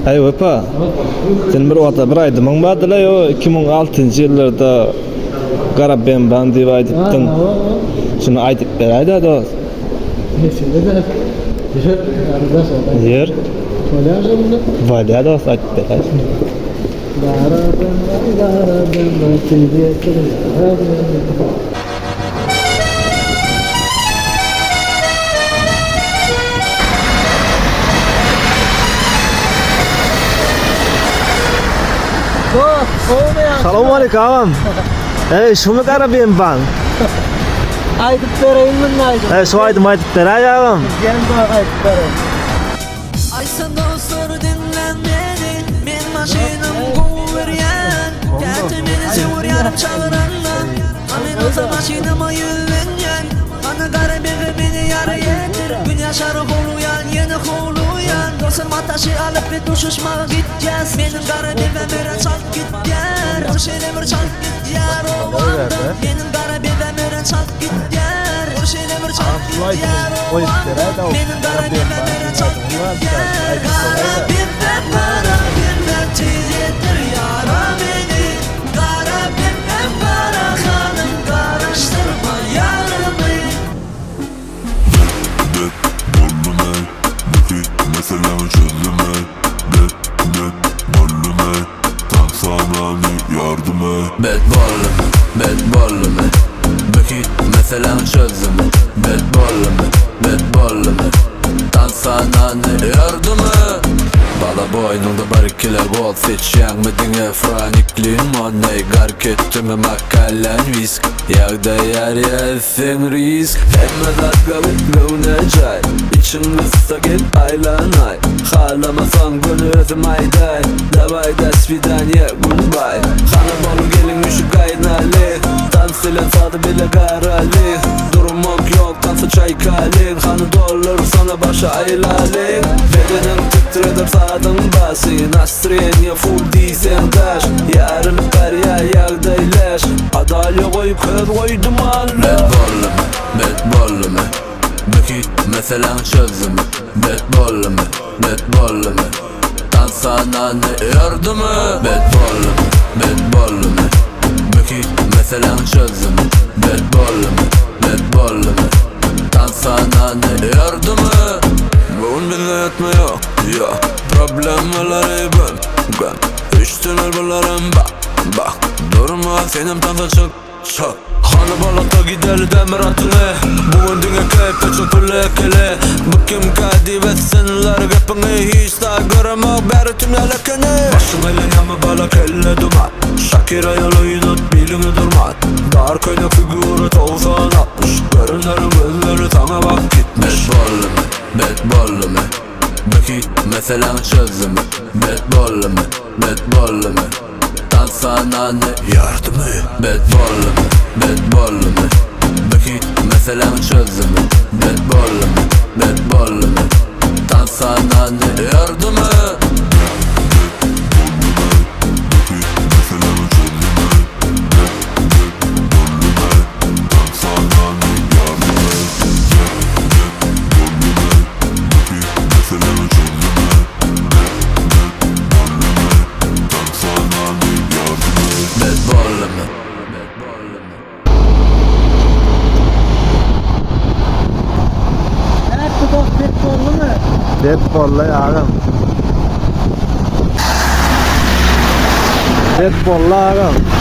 Ay öpa. Sen bir wata bir aýdymyň bardyla yo 2006-njy ýyllarda garap ben bandy aýdypdyň. Şunu aýdyp berýärdi da. Yer. Valya da aýdyp berýär. Selamun aleyküm ağam. Şunu garap ben ban. Aydıp vereyim mi aydıp? Şu aydım berýär ağam. Gel bana aydıp vereyim. Aysan dostlar dinlen beni. Men maşinam goweryan. Gäte meni zewur yarım çağıranlar. Amen olsa maşinama yüvenyen. Ana garip eve beni yara yetir. Gün yaşarı holuyan yeni holuyan. Dostlar mataşı alıp bir duşuşmağa gideceğiz. Benim garip eve mere çalk gidyer. Orşele bir çalk gidyer o anda. Benim garip eve mere çalk gidyer. Orşele bir çalk gidyer o anda. Benim garip eve mere çalk gidyer. Garip eve para bilmem tez yetir yara beni. Garip eve para hanım karıştırma yarımı. Bolluma, müfit mesela çözüme. Bolluma, tansanani yardıma. Bet bolluma, müfit mesela çözüme. Bet bolluma, tansanani yardıma. Bala boynunda bar ikile gol seçen midin efranikliğin Money gark ettim makalen visk Yağda yer yesin risk Emme dakika bitmeğine cay İçimde saket aylanay Halamasan günü özüm ayday Davay desviden ye goodbye Hanım olu gelin üşük aynali Dans ile tadı bile garali Durumok yok dansı çay kalin Hanı dolur sana başa aylalin Bedenin titredir sadım basi Nasriyen full diysen daş Yarın ver ya yağdaylaş Adalya koyup kız koydum halle Bet bolluma Bükit mesela çözümü Bet bolluma Tansanani yardıma Bet bolluma Bükit mesela çözümü Bet bolluma Tansanani yardıma Bugün bile etme yok Problemleri ben Üstüne bunların bak Durma senin tansa çok Hanı balıkta giderli demir atını Bugün dünya keyifte çok lekeli Bu kim kadi ve senler Gepini hiç daha göremek Beri tümlelekeni Başım elin yamı balak elle duman Şakira yoluydu bilimi durmaz Dar köyde figürü 90-60 Görünlerin gözleri sana bak gitmiş Bet bolluma Bükit mesela çözümü Bet bolluma Tansanani yardımı Bet bolluma Bükit mesela çözümü Bet bolluma Tansanani yardımı Bet bolla ağam. Bet bolla ağam.